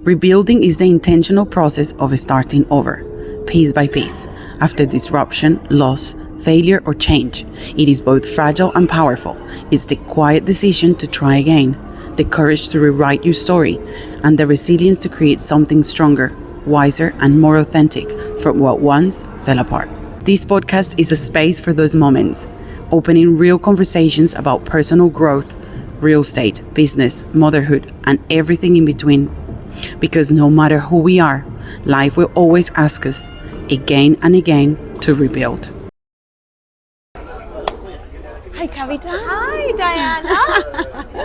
Rebuilding is the intentional process of starting over, piece by piece, after disruption, loss, failure, or change. It is both fragile and powerful. It's the quiet decision to try again, the courage to rewrite your story, and the resilience to create something stronger, wiser, and more authentic from what once fell apart. This podcast is a space for those moments, opening real conversations about personal growth, real estate, business, motherhood, and everything in between. Because no matter who we are, life will always ask us again and again to rebuild. Hi, Kavita. Hi, Diana.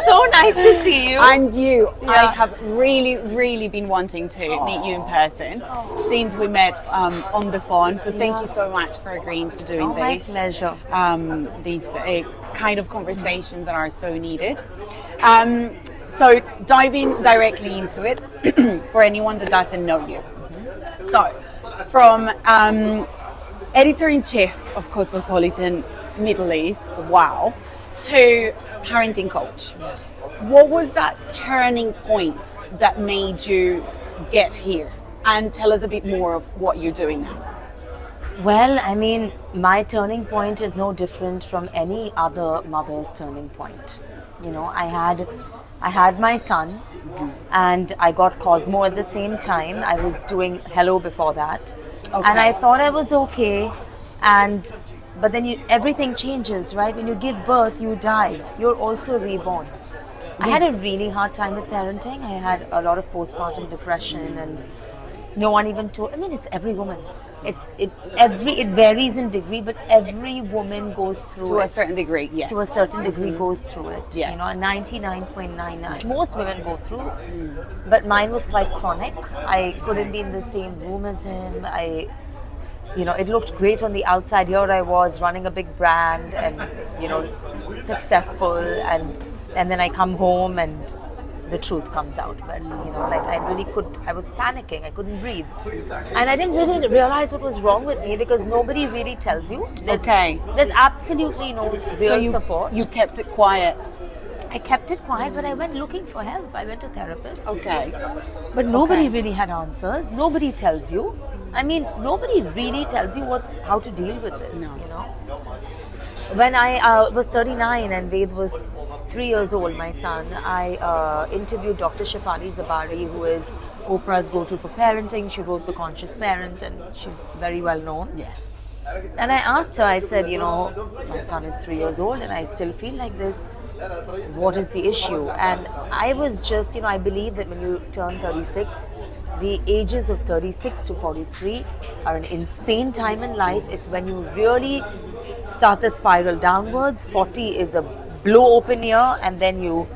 So nice to see you. And you. Yeah. I have really been wanting to meet you in person since we met on the phone. So thank you so much for agreeing to doing this. My pleasure. These kind of conversations that are so needed. So diving directly into it, for anyone that doesn't know you. So, from editor-in-chief of Cosmopolitan Middle East, wow, to parenting coach. What was that turning point that made you get here? And tell us a bit more of what you're doing now. Well, I mean, my turning point is no different from any other mother's turning point. You know, I had my son, and I got Cosmo at the same time. I was doing Hello before that, and I thought I was okay. But then everything changes, right? When you give birth, you die. You're also reborn. I had a really hard time with parenting. I had a lot of postpartum depression, and no one even told. I mean, it's every woman. It varies in degree, but every woman goes through to a certain degree. Yes. To a certain degree, goes through it. Yes. You know, 99.99. Most women go through, but mine was quite chronic. I couldn't be in the same room as him. It looked great on the outside. Here I was running a big brand and, successful, and then I come home and the truth comes out. But, I was panicking. I couldn't breathe. And I didn't really realize what was wrong with me because nobody really tells you. There's absolutely no real support. You kept it quiet. I kept it quiet, but I went looking for help. I went to therapists. Okay. But nobody really had answers. Nobody tells you. I mean, nobody really tells you how to deal with this, When I was 39 and Ved was 3 years old, my son, I interviewed Dr. Shefali Tsabary, who is Oprah's go-to for parenting. She wrote The Conscious Parent, and she's very well known. Yes. And I asked her, I said, my son is 3 years old and I still feel like this. What is the issue? And I was just, I believe that when you turn 36, the ages of 36 to 43 are an insane time in life. It's when you really start the spiral downwards. 40 is a blow open year, and then you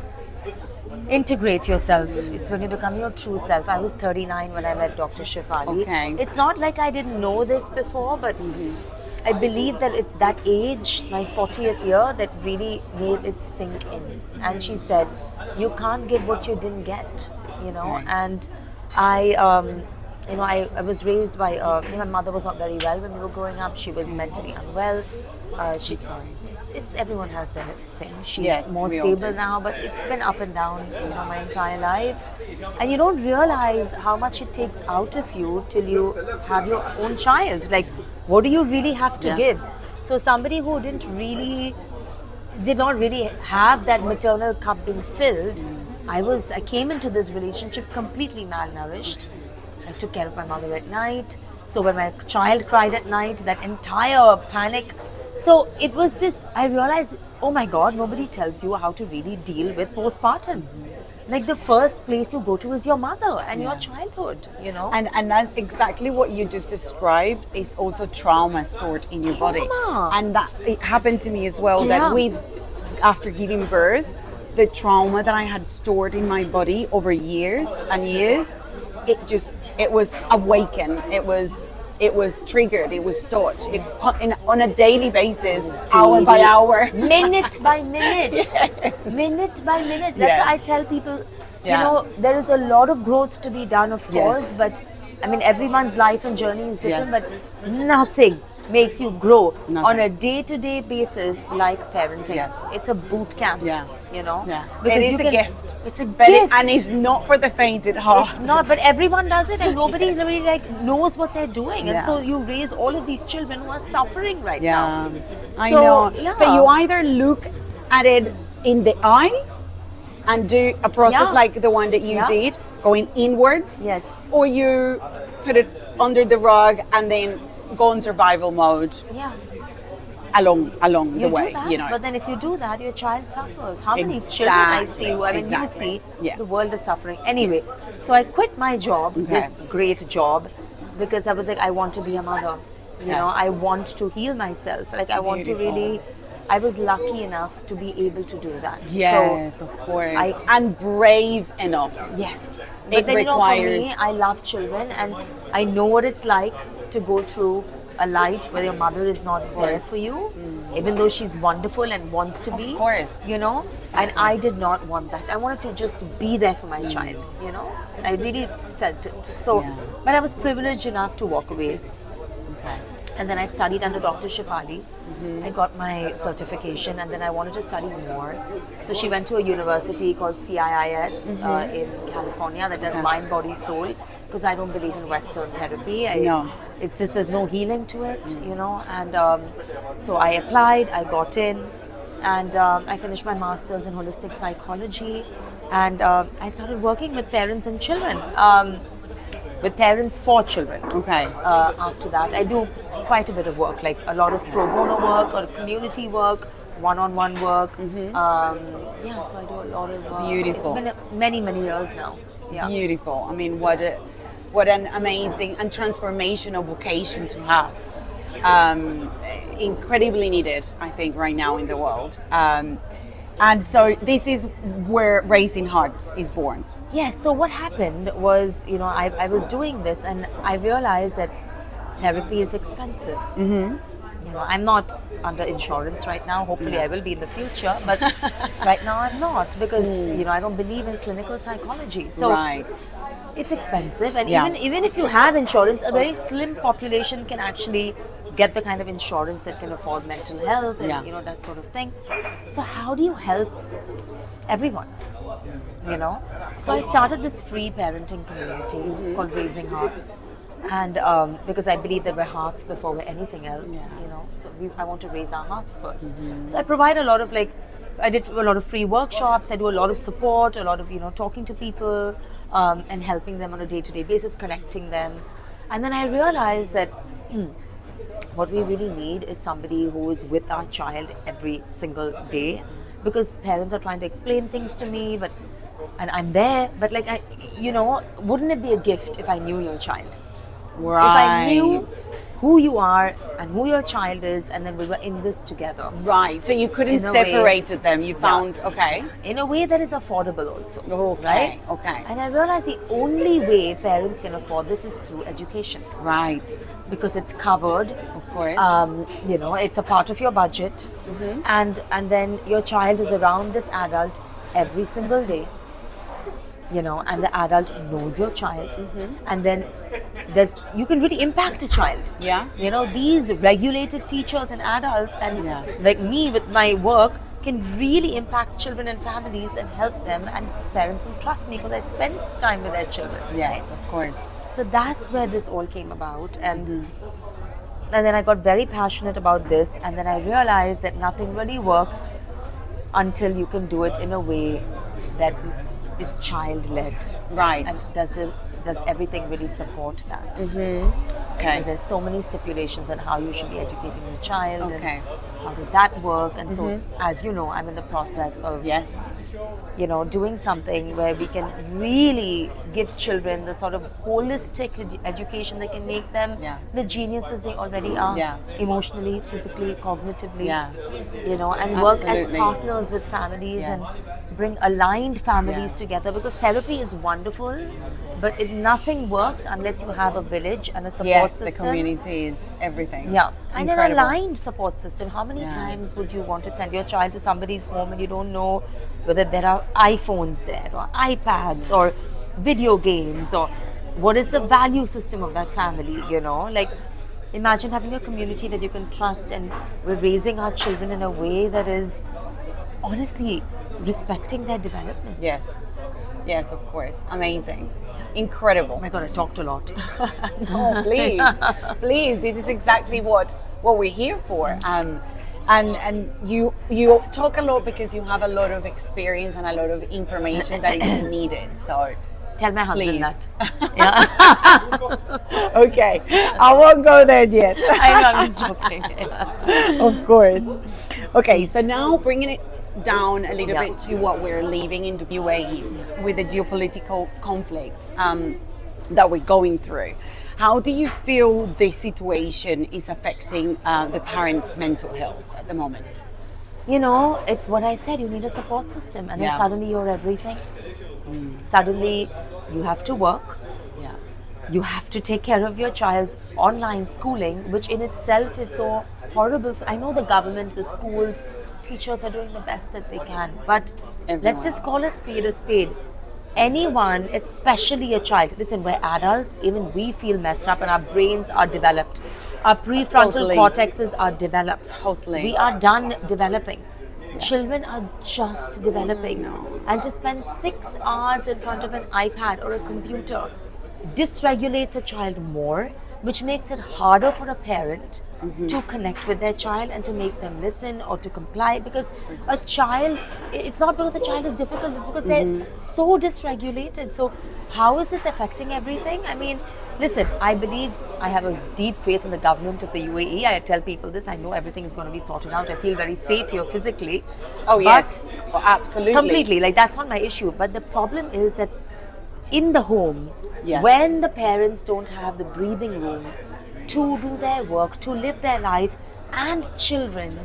integrate yourself. It's when you become your true self. I was 39 when I met Dr. Shefali. Okay. It's not like I didn't know this before, but I believe that it's that age, my 40th year, that really made it sink in. And she said, you can't give what you didn't get, and I was raised by, my mother was not very well when we were growing up. She was mentally unwell. Everyone has their thing. She's more stable now, but it's been up and down, my entire life. And you don't realize how much it takes out of you till you have your own child. Like, what do you really have to give? So somebody who did not really have that maternal cup being filled, I came into this relationship completely malnourished. I took care of my mother at night. So when my child cried at night, that entire panic. So it was just, I realized, oh my God, nobody tells you how to really deal with postpartum. Like, the first place you go to is your mother and your childhood, And that's exactly what you just described is also trauma stored in your body. And that it happened to me as well, that after giving birth, the trauma that I had stored in my body over years and years, it was awakened. It was triggered. It was stored on a daily basis, hour by hour, minute by minute, minute by minute. That's why I tell people, there is a lot of growth to be done, of course, but I mean, everyone's life and journey is different, but nothing makes you grow Nothing. on a day-to-day basis like parenting. Yes. It's a boot camp. Yeah. You know? Yeah. Because it is you a can- gift. It's a But gift. and it's not for the faint-hearted. It's not, but everyone does it, and nobody Yes. really like knows what they're doing, and Yeah. so you raise all of these children who are suffering right Yeah, now. I So, know. yeah. But you either look at it in the eye and do a process Yeah. like the one that you Yeah. did, going inwards, Yes. or you put it under the rug and then go in survival mode Yeah. along You the do way. that, You know. but then if you do that, your child suffers. How many children I see who, I mean, Exactly. you see, Yeah. the world is suffering. Anyway, so I quit my job, Okay. this great job, because I was like, I want to be a mother. You Yeah. know, I want to heal myself. Like, I want to Beautiful. really, I was lucky enough to be able to do that. Yes, of course. And brave enough. Yes. It But then, you know, for me, requires- I love children, and I know what it's like to go through a life where your mother is not there for you, even though she's wonderful and wants to be. Of course. You know? And I did not want that. I wanted to just be there for my child, you know? I really felt it. So, Yeah. but I was privileged enough to walk away. Okay. And then I studied under Dr. Shefali. I got my certification, and then I wanted to study more. So she went to a university called CIIS in California that does mind, body, soul. Because I don't believe in Western therapy. No. It's just there's no healing to it, you know. And so I applied, I got in, and I finished my master's in holistic psychology, and I started working with parents and children. With parents for children. Okay. After that, I do quite a bit of work, like a lot of pro bono work or community work, one-on-one work. Yeah, so I do a lot of. Beautiful. It's been many years now. Yeah. Beautiful. I mean, what an amazing and transformational vocation to have. Incredibly needed, I think, right now in the world. And so this is where Raising Hearts is born. Yes, so what happened was, you know, I was doing this and I realized that therapy is expensive. You know, I'm not under insurance right now. Hopefully I will be in the future, but right now I'm not, because, you know, I don't believe in clinical psychology. So Right. it's expensive, and Yeah. even if you have insurance, a very slim population can actually get the kind of insurance that can afford mental health and Yeah. you know, that sort of thing. So how do you help everyone? You know, so I started this free parenting community called Raising Hearts, and because I believe that we're hearts before we're anything else, you know, so I want to raise our hearts first. So I provide a lot of, like, I did a lot of free workshops, I do a lot of support, a lot of, you know, talking to people and helping them on a day-to-day basis, connecting them. And then I realized that what we really need is somebody who is with our child every single day, because parents are trying to explain things to me, and I'm there, but like, you know, wouldn't it be a gift if I knew your child? Right. If I knew who you are and who your child is, and then we were in this together. Right. So you couldn't In a way. separate them. You found okay. In a way that is affordable also. Okay. Right? Okay. And I realized the only way parents can afford this is through education. Right. Because it's covered. Of course. You know, it's a part of your budget. And then your child is around this adult every single day. You know, and the adult knows your child, and then you can really impact a child. Yeah. You know, these regulated teachers and adults, and Yeah. like me with my work, can really impact children and families and help them, and parents will trust me because I spend time with their children. Yes, right? of course. So that's where this all came about, and then I got very passionate about this, and then I realized that nothing really works until you can do it in a way that is child-led. Right. And does everything really support that? Okay. Because there's so many stipulations on how you should be educating your child, Okay. and how does that work? And so, as you know, I'm in the process of Yes. you know, doing something where we can really give children the sort of holistic education that can make them the geniuses they already are, emotionally, physically, cognitively, you know, and work as Absolutely. partners with families and bring aligned families together, because therapy is wonderful, but nothing works unless you have a village and a support Yes, system. the community is everything. Yeah, and an Incredible. aligned support system. How many times would you want to send your child to somebody's home and you don't know whether there are iPhones there or iPads or video games, or what is the value system of that family, you know? Like, Imagine having a community that you can trust, and we're raising our children in a way that is honestly respecting their development. Yes. Yes, of course. Amazing. Incredible. Oh my God, I talked a lot. No, please. Please. This is exactly what we're here for. And you talk a lot because you have a lot of experience and a lot of information that is needed. So Tell my husband please. that. Yeah. Okay. I won't go there yet. I know, I'm just joking. Yeah. Of course. Okay, so now bringing it down a little Yeah. bit to what we're living in the UAE with the geopolitical conflicts that we're going through. How do you feel this situation is affecting the parents' mental health at the moment? You know, it's what I said, you need a support system, and then Yeah. suddenly you're everything. Suddenly you have to work, Yeah. you have to take care of your child's online schooling, which in itself is so horrible. I know the government, the schools, teachers are doing the best that they can, but Everyone. let's just call a spade a spade. Anyone, especially a child, listen, we're adults, even we feel messed up and our brains are developed. Our prefrontal Totally. cortexes are developed. Totally. We are done developing. Children are just developing. And to spend 6 hours in front of an iPad or a computer dysregulates a child more, which makes it harder for a parent to connect with their child and to make them listen or to comply, because a child, it's not because the child is difficult, it's because they're so dysregulated. So how is this affecting everything? I mean, listen, I believe, I have a deep faith in the government of the UAE. I tell people this, I know everything is going to be sorted out. I feel very safe here physically. Oh, But yes. Oh, absolutely. completely, like that's not my issue. But the problem is that in the home, Yes. when the parents don't have the breathing room to do their work, to live their life, and children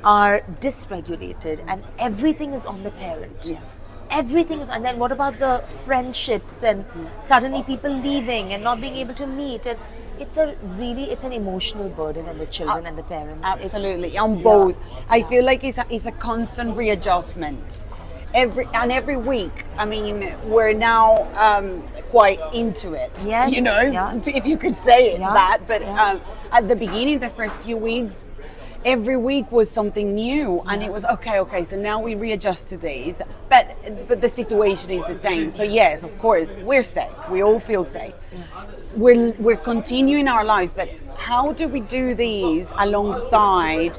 are dysregulated and everything is on the parent. Yeah. Everything is, and then what about the friendships and suddenly people leaving and not being able to meet, and it's an emotional burden on the children and the parents. Absolutely, on both. I feel like it's a constant readjustment. Every week, I mean, we're now quite into it. Yes, you know, yeah. if you could say it Yeah, that. But yeah. at the beginning, the first few weeks, every week was something new, and it was okay. So now we readjust to these, but the situation is the same. So yes, of course, we're safe. We all feel safe. We're continuing our lives, but how do we do these alongside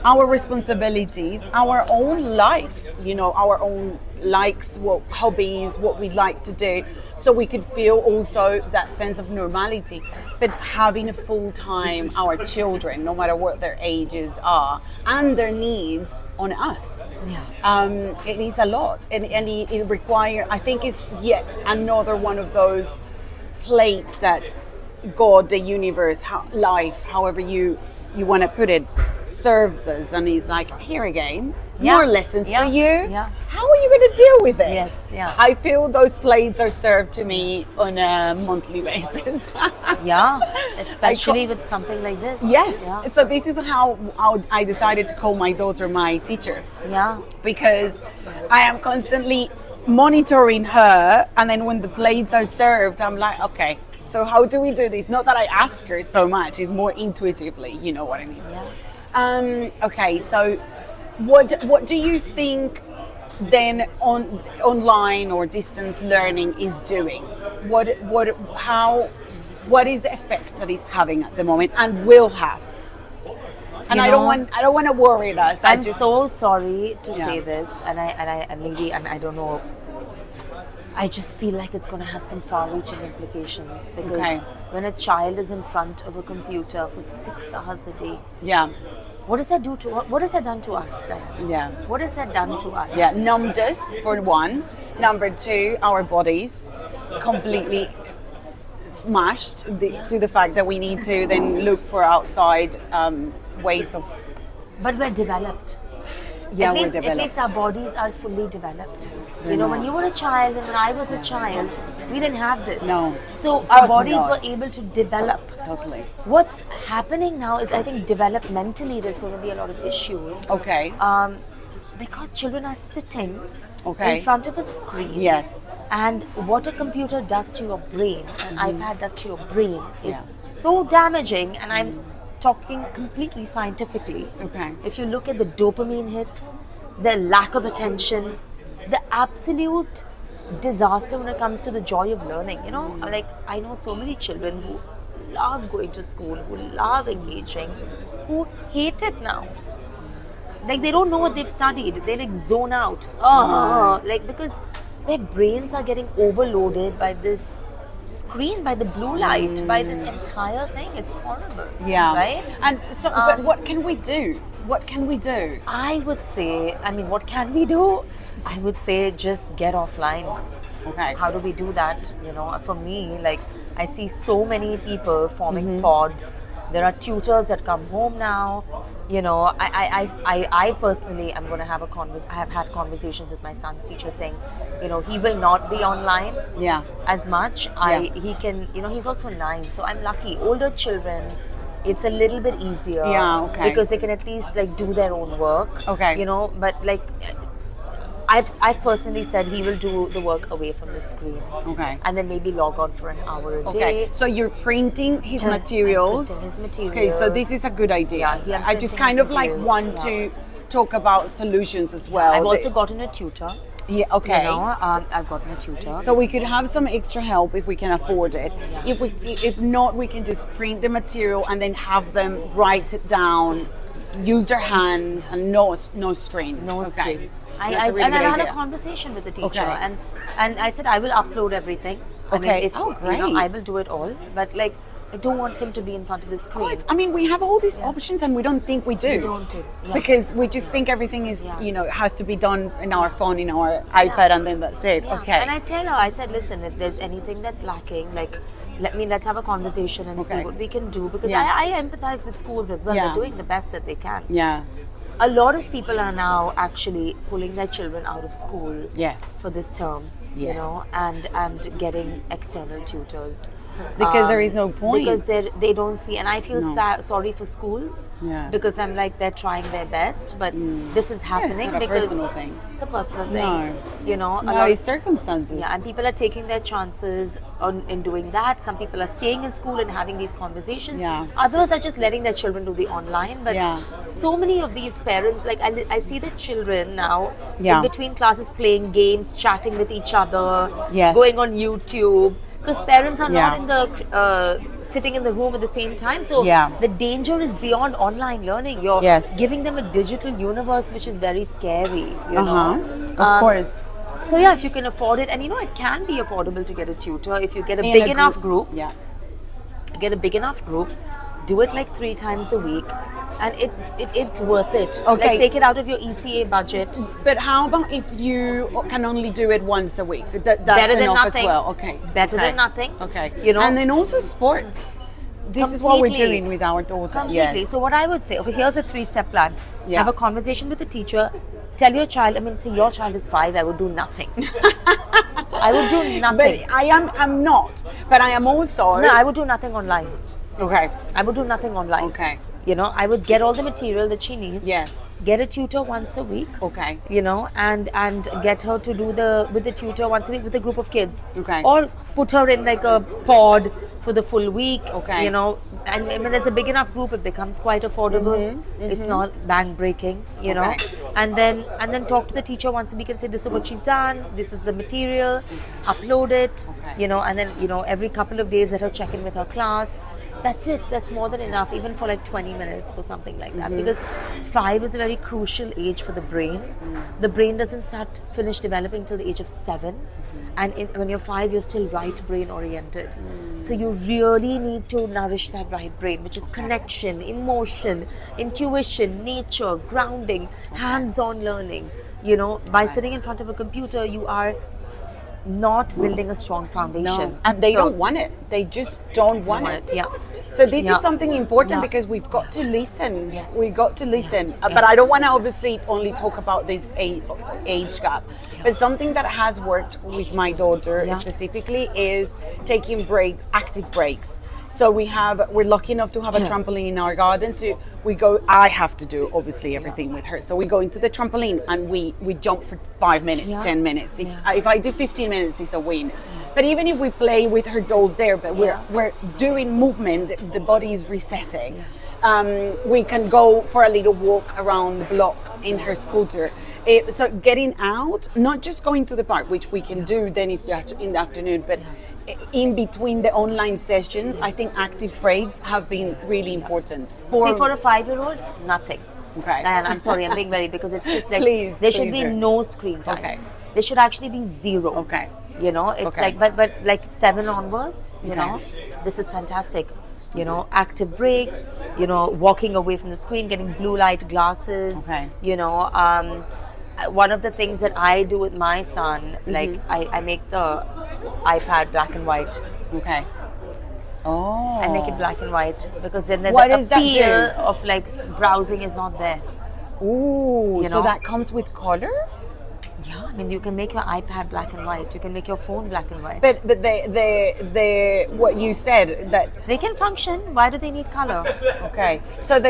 our responsibilities, our own life, you know, our own likes, what hobbies, what we like to do, so we could feel also that sense of normality, but having a full time our children, no matter what their ages are, and their needs on us. It is a lot, and it requires, I think it's yet another one of those plates that God, the universe, life, however you want to put it, serves us, and he's like, here again, more lessons for you. How are you going to deal with this? I feel those plates are served to me on a monthly basis. Especially with something like this. Yes. So this is how I decided to call my daughter my teacher. Because I am constantly monitoring her, and then when the plates are served, I'm like, okay, so how do we do this? Not that I ask her so much, it's more intuitively, you know what I mean? Okay, so what do you think then online or distance learning is doing? What is the effect that it's having at the moment and will have? And I don't want to worry us. I'm so sorry to say this, and I don't know. I just feel like it's going to have some far-reaching implications, because when a child is in front of a computer for 6 hours a day, what does that do to? What has that done to us, Diana? What has that done to us? Numbed us for one. Number two, our bodies completely smashed to the fact that we need to then look for outside ways of. But we're developed. At least our bodies are fully developed. You know, when you were a child and when I was a child, we didn't have this. No. So our bodies were able to develop. Totally. What's happening now is, I think, developmentally there's going to be a lot of issues. Okay. Because children are sitting in front of a screen. And what a computer does to your brain, an iPad does to your brain, is so damaging. And I'm talking completely scientifically. Okay. If you look at the dopamine hits, the lack of attention, the absolute disaster when it comes to the joy of learning. You know, like I know so many children who love going to school, who love engaging, who hate it now. Like they don't know what they've studied. They like zone out. Like because their brains are getting overloaded by this screen, by the blue light, by this entire thing. It's horrible. Yeah. Right? And so, but what can we do? What can we do? I would say, what can we do? I would say just get offline. Okay. How do we do that? You know, for me, like I see so many people forming pods. There are tutors that come home now. You know, I personally am going to have I have had conversations with my son's teacher saying, you know, he will not be online as much. He can, you know, he's also 9, so I'm lucky. Older children, it's a little bit easier. Because they can at least like do their own work. You know, but like I've personally said he will do the work away from the screen. And then maybe log on for an hour a day. So you're printing his materials. Okay, so this is a good idea. I just kind of like want to talk about solutions as well. I've also gotten a tutor. Yeah, okay. You know, I've gotten a tutor. So we could have some extra help if we can afford it. If not, we can just print the material and then have them write it down, use their hands, and no screens. No screens. I had a conversation with the teacher, and I said I will upload everything. Great. You know, I will do it all, but like I don't want him to be in front of the screen. I mean, we have all these options and we don't think we do. We don't do. Because we just think everything is, you know, has to be done in our phone, in our iPad, and then that's it. Okay. And I tell her, I said, listen, if there's anything that's lacking, like, let's have a conversation and see what we can do. Because I empathize with schools as well. They're doing the best that they can. A lot of people are now actually pulling their children out of school for this term, you know, and getting external tutors. Because there is no point. Because they don't see, and I feel sorry for schools because I'm like, they're trying their best, but this is happening because it's not a personal thing. It's a personal thing. You know, a lot of circumstances. Yeah, and people are taking their chances in doing that. Some people are staying in school and having these conversations. Others are just letting their children do the online. But so many of these parents, like I see the children now in between classes playing games, chatting with each other, going on YouTube. Because parents are not in the sitting in the room at the same time, so the danger is beyond online learning. You're giving them a digital universe, which is very scary. You know, of course. So if you can afford it, and you know, it can be affordable to get a tutor if you get a big enough group. Get a big enough group, do it like 3 times a week. And it's worth it. Like take it out of your ECA budget. But how about if you can only do it once a week? That's better than enough nothing. as well. Better than nothing. You know. And then also sports. This is what we're doing with our daughter. Completely. So what I would say, here's a 3-step plan. Have a conversation with the teacher. Tell your child. Say your child is 5. I would do nothing. I would do nothing. But I'm not. But I am also. No, I would do nothing online. I would do nothing online. You know, I would get all the material that she needs. Get a tutor once a week. You know, and get her to do with the tutor once a week with a group of kids. Or put her in like a pod for the full week. You know, and when there's a big enough group, it becomes quite affordable. It's not bank breaking. You know, and then talk to the teacher once a week and say, this is what she's done. This is the material. Upload it. You know, and then every couple of days let her check in with her class. That's it. That's more than enough, even for like 20 minutes or something like that. Because 5 is a very crucial age for the brain. The brain doesn't finish developing till the age of 7. And when you're 5, you're still right brain oriented. So you really need to nourish that right brain, which is connection, emotion, intuition, nature, grounding, hands-on learning. You know, by sitting in front of a computer, you are not building a strong foundation. And they don't want it. They just don't want it. So this is something important because we've got to listen. We've got to listen. But I don't want to obviously only talk about this age gap. But something that has worked with my daughter specifically is taking breaks, active breaks. So we're lucky enough to have a trampoline in our garden. So I have to do obviously everything with her. So we go into the trampoline and we jump for 5 minutes, 10 minutes. If I do 15 minutes, it's a win. But even if we play with her dolls there, but we're doing movement, the body is resetting. We can go for a little walk around the block in her scooter. So getting out, not just going to the park, which we can do then in the afternoon, but in between the online sessions, I think active breaks have been really important. For a 5-year-old, nothing. Okay. And I'm sorry, I'm being very, because it's just like, Please should be no screen time. Okay. There should actually be 0. Okay. You know, it's like, but like 7 onwards, you know, this is fantastic. You know, active breaks, you know, walking away from the screen, getting blue light glasses, you know, one of the things that I do with my son, like I make the iPad black and white. Okay. Oh. I make it black and white because then the What does that appeal do? of like browsing is not there. Ooh, You so know? that comes with color? Yeah, I mean, you can make your iPad black and white. You can make your phone black and white. But the what you said that They can function. Why do they need color? okay. So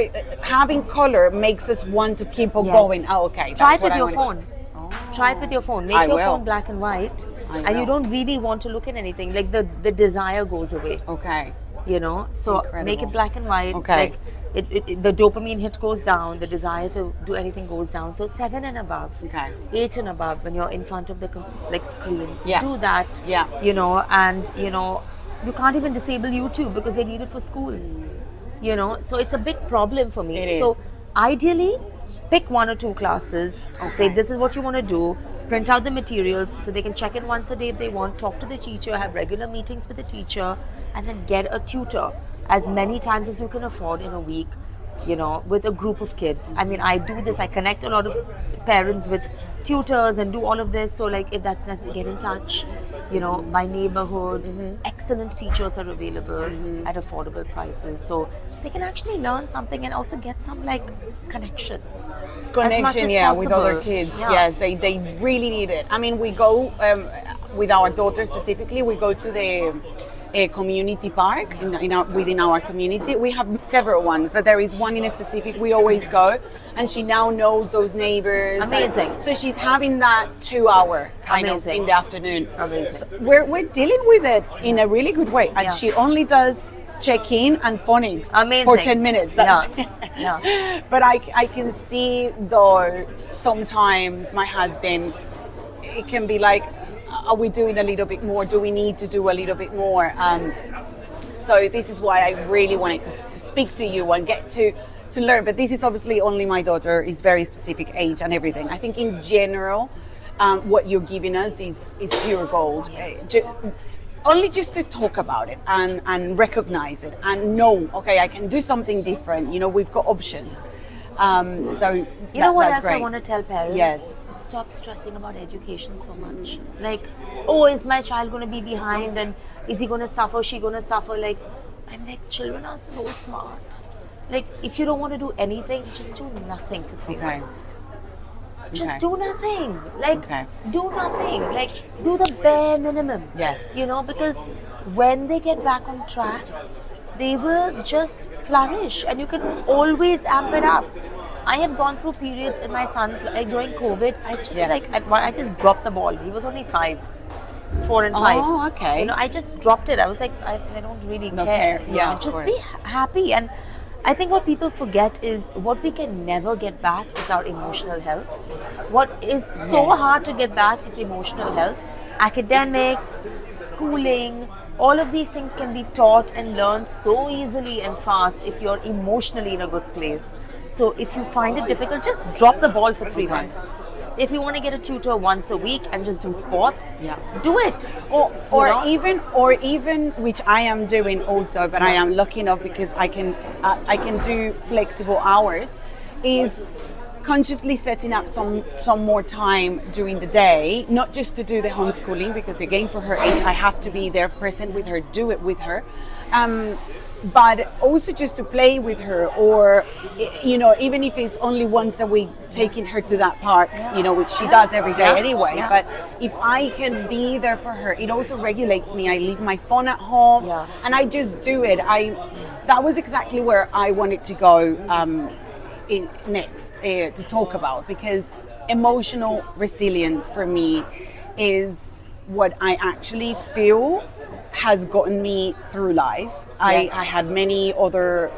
having color makes us want to keep on Yes. going. Oh, okay. Try it that's what with I your wanted phone. to- Try it with your phone. Make I your will. phone black and white, I and you will. don't really want to look at anything. Like the desire goes away. Okay. You know, so make Incredible. it black and white. Okay. Like the dopamine hit goes down. The desire to do anything goes down. So 7 and above. Okay. 8 and above, when you're in front of the screen, Yeah. do that. Yeah. You know, and you know, you can't even disable YouTube because they need it for school. You know, so it's a big problem for me. It So is. ideally, pick 1 or 2 classes. Say this is what you want to do. Print out the materials so they can check it once a day if they want. Talk to the teacher. Have regular meetings with the teacher, and then get a tutor as many times as you can afford in a week. You know, with a group of kids. I mean, I do this. I connect a lot of parents with tutors and do all of this. So, like, if that's necessary, get in touch. You know, my neighborhood, excellent teachers are available at affordable prices. So they can actually learn something and also get some like connection. As much Connection, as yeah, with other possible. kids. Yeah. Yes, they really need it. I mean, we go with our daughter specifically. We go to the community park within our community. We have several ones, but there is one in a specific we always go, and she now knows those neighbors. Amazing. So she's having that 2-hour kind Amazing. of in the afternoon. Amazing. So we're dealing with it in a really good way, and Yeah. she only does check-in and phonics Amazing. for 10 minutes. That's Yeah. But I can see though sometimes my husband, it can be like, are we doing a little bit more? Do we need to do a little bit more? So this is why I really wanted to speak to you and get to learn. But this is obviously only my daughter is very specific age and everything. I think in general, what you're giving us is pure gold. Only just to talk about it and recognize it and know, okay, I can do something different. You know, we've got options. So You know what that's else I great. want to tell parents? Yes. Stop stressing about education so much. Like, oh, is my child going to be behind, and is he going to suffer, she going to suffer? Like, I'm like, children are so smart. Like, if you don't want to do anything, just do nothing for 3 months. Just do nothing. Like, do nothing. Like, do the bare minimum. Yes. You know, because when they get back on track, they will just flourish, and you can always amp it up. I have gone through periods in my son's, like during COVID, I just I just dropped the ball. He was only 4 and 5. Oh, okay. You know, I just dropped it. I was like, I don't really No care. care. You Yeah, know, of just course. be happy. And I think what people forget is what we can never get back is our emotional health. What is so hard to get back is emotional health. Academics, schooling, all of these things can be taught and learned so easily and fast if you're emotionally in a good place. So if you find it difficult, just drop the ball for 3 months. If you want to get a tutor once a week and just do sports, do it. Or even which I am doing also, but I am lucky enough because I can do flexible hours. Is consciously setting up some more time during the day, not just to do the homeschooling, because again, for her age, I have to be there present with her, do it with her, but also just to play with her, or even if it's only once a week, taking her to that park, which she does every day anyway. But if I can be there for her, it also regulates me. I leave my phone at home, and I just do it. That was exactly where I wanted to go next to talk about, because emotional resilience for me is what I actually feel has gotten me through life. I had many other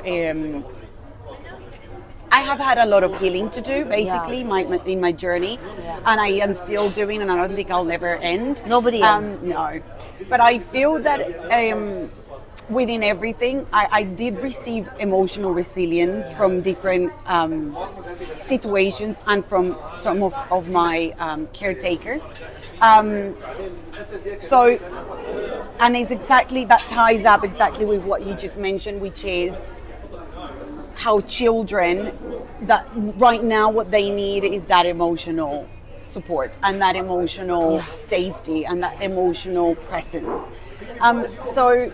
I have had a lot of healing to do, basically, in my journey, and I am still doing, and I don't think I'll ever end. Nobody ends. No, but I feel that within everything, I did receive emotional resilience from different situations and from some of my caretakers. So, and it's exactly, that ties up exactly with what you just mentioned, which is how children, that right now what they need is that emotional support and that emotional safety and that emotional presence. So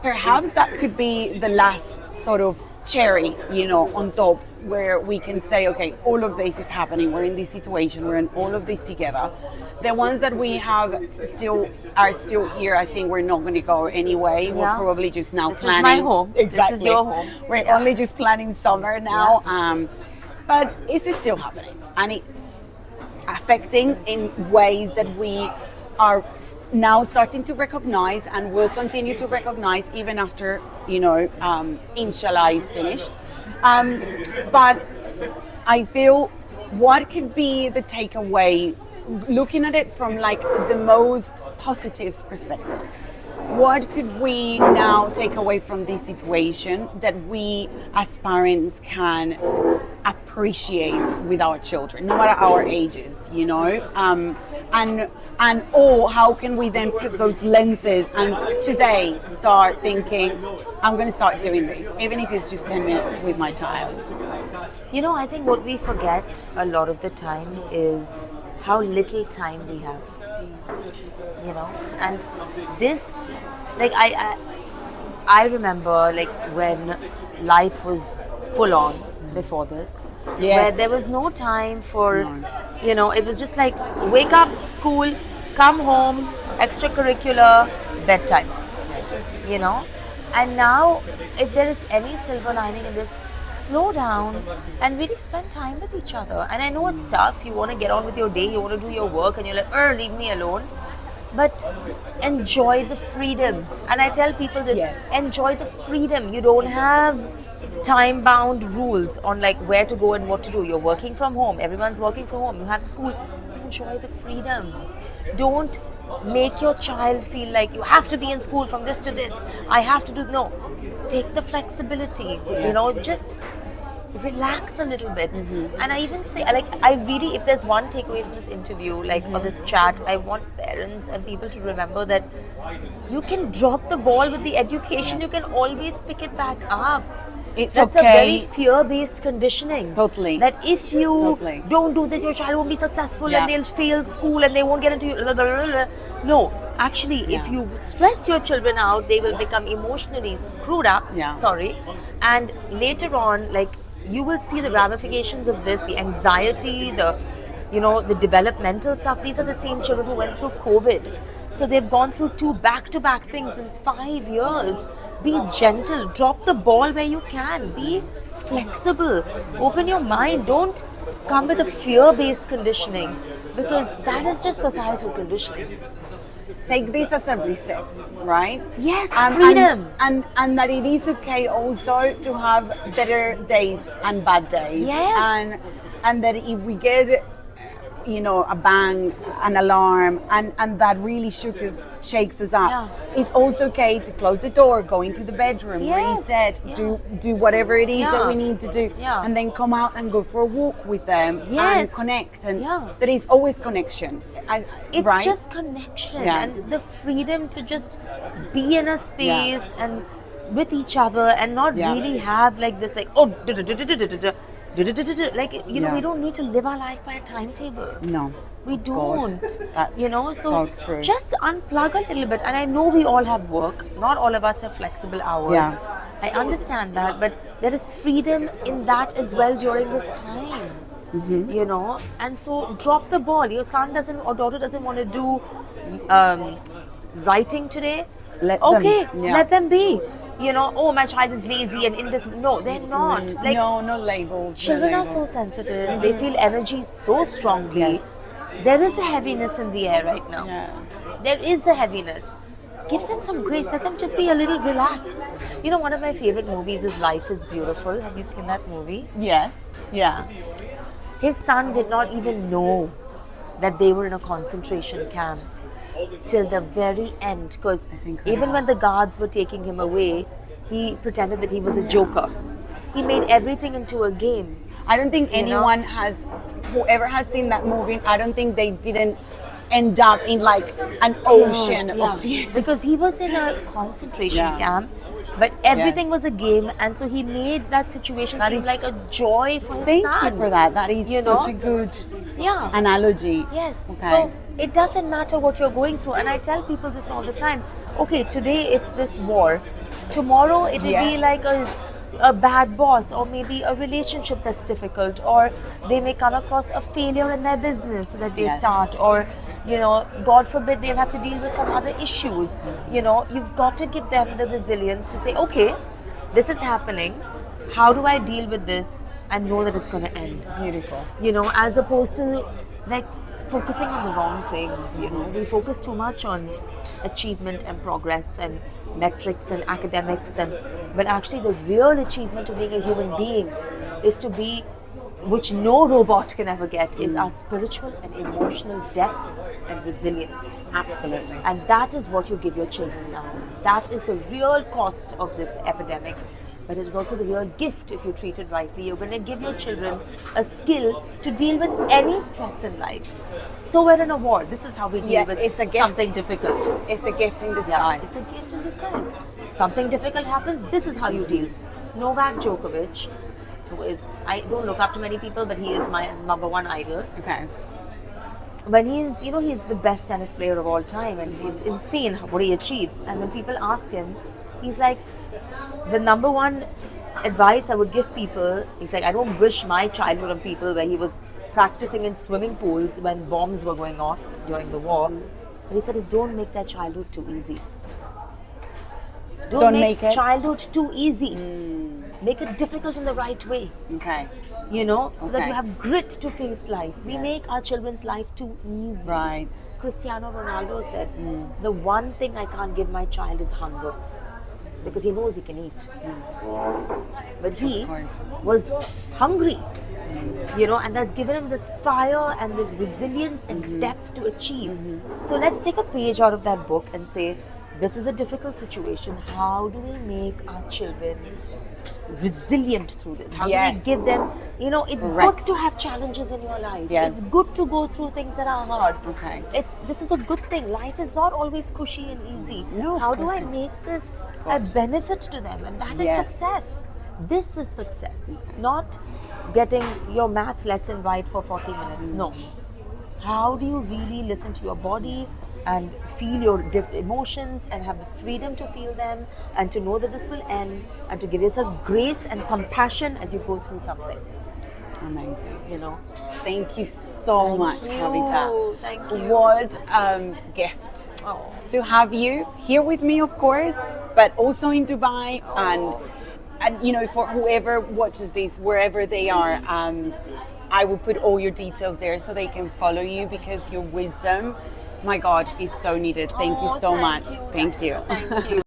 perhaps that could be the last sort of cherry, on top, where we can say, okay, all of this is happening, we're in this situation, we're in all of this together. The ones that we have are still here, I think we're not going to go anyway. We're probably just now planning. This is my home. Exactly. This is your home. We're only just planning summer now. But it's still happening, and it's affecting in ways that we are now starting to recognize, and will continue to recognize even after, inshallah is finished. But I feel, what could be the takeaway, looking at it from like the most positive perspective? What could we now take away from this situation that we as parents can appreciate with our children, no matter our ages, or how can we then put those lenses and today start thinking, I'm going to start doing this, even if it's just 10 minutes with my child? I think what we forget a lot of the time is how little time we have. And this, like, I remember, like, when life was full on before this, where there was no time for, it was just like, wake up, school, come home, extracurricular, bedtime, and now, if there is any silver lining in this, slow down and really spend time with each other. And I know it's tough, you want to get on with your day, you want to do your work, and you're like, leave me alone. But enjoy the freedom. And I tell people this, enjoy the freedom. You don't have time-bound rules on like where to go and what to do. You're working from home, everyone's working from home, you have school. Enjoy the freedom. Don't make your child feel like you have to be in school from this to this. I have to do, no. Take the flexibility, just relax a little bit. And I even say, like, I really, if there's one takeaway from this interview, like, or this chat, I want parents and people to remember that you can drop the ball with the education, you can always pick it back up. That's a very fear-based conditioning. Totally. That if you don't do this, your child won't be successful and they'll fail school and they won't get into No, actually, if you stress your children out, they will become emotionally screwed up. And later on, like, you will see the ramifications of this, the anxiety, the developmental stuff. These are the same children who went through COVID. So they've gone through 2 back-to-back things in 5 years. Be gentle, drop the ball where you can, be flexible, open your mind, don't come with a fear-based conditioning, because that is just societal conditioning. Take this as a reset, right? Yes, freedom. And that it is okay also to have better days and bad days. Yes. And that if we get a bang, an alarm, and that really shakes us up. It's also okay to close the door, go into the bedroom, reset, do whatever it is that we need to do, and then come out and go for a walk with them and connect. And there is always connection. It's just connection and the freedom to just be in a space and with each other and not really have like this, like, Like, you know, we don't need to live our life by a timetable. No. We don't. That's you know, so true. just unplug a little bit. And I know we all have work. Not all of us have flexible hours. Yeah. I understand that, but there is freedom in that as well during this time. You know, and so drop the ball. Your son doesn't or daughter doesn't want to do writing today. Let them be. You know, oh, my child is lazy and indisciplined. No, they're not. Like, no labels. children no are so labels. sensitive. They feel energy so strongly. Yes. There is a heaviness in the air right now. Yes. There is a heaviness. Give them some grace. Let them just be a little relaxed. You know, one of my favorite movies is Life is Beautiful. Have you seen that movie? Yes. Yeah. His son did not even know that they were in a concentration camp till the very end, because even when the guards were taking him away, he pretended that he was a joker. He made everything into a game. I don't think anyone whoever has seen that movie, I don't think they didn't end up in like an ocean of tears. Because he was in a concentration camp, but everything was a game, and so he made that situation seem like a joy for his son. Thank you for that. That is such a good analogy. Yes. Okay. So it doesn't matter what you're going through, and I tell people this all the time. Okay, today it's this war. Tomorrow it will be like a bad boss, or maybe a relationship that's difficult, or they may come across a failure in their business that they start, or you know, God forbid, they'll have to deal with some other issues. You know, you've got to give them the resilience to say, okay, this is happening. How do I deal with this and know that it's going to end? Beautiful. You know, as opposed to like focusing on the wrong things. You know, we focus too much on achievement and progress and metrics and academics, but actually the real achievement of being a human being is to be, which no robot can ever get, is our spiritual and emotional depth and resilience. Absolutely. And that is what you give your children now. That is the real cost of this epidemic. But it is also the real gift if you treat it rightly. You're going to give your children a skill to deal with any stress in life. So we're in a war. This is how we deal with something difficult. It's a gift in disguise. It's a gift in disguise. Something difficult happens, this is how you deal. Novak Djokovic, who is, I don't look up to many people, but he is my number one idol. Okay. When he's, you know, he's the best tennis player of all time, and it's insane what he achieves. And when people ask him, he's like, the number one advice I would give people, he's like, I don't wish my childhood on people where he was practicing in swimming pools when bombs were going off during the war. But he said, is don't make their childhood too easy. Don't make childhood too easy. Make it difficult in the right way. Okay. You know, so that you have grit to face life. We make our children's life too easy. Right. Cristiano Ronaldo said, the one thing I can't give my child is hunger. Because he knows he can eat. But he was hungry. You know, and that's given him this fire and this resilience and depth to achieve. So let's take a page out of that book and say, this is a difficult situation. How do we make our children resilient through this? How do we give them, you know, it's good to have challenges in your life. It's good to go through things that are hard. Okay. This is a good thing. Life is not always cushy and easy. No, how do I make this a benefit to them? And that is success. This is success. Not getting your math lesson right for 40 minutes. No. How do you really listen to your body and feel your emotions and have the freedom to feel them and to know that this will end and to give yourself grace and compassion as you go through something. Amazing. You know. Thank you so much, Kavita. Thank you. What gift to have you here with me, of course, but also in Dubai, and you know, for whoever watches this, wherever they are, I will put all your details there so they can follow you, because your wisdom, my God, is so needed. Thank you so much. Thank you. Thank you.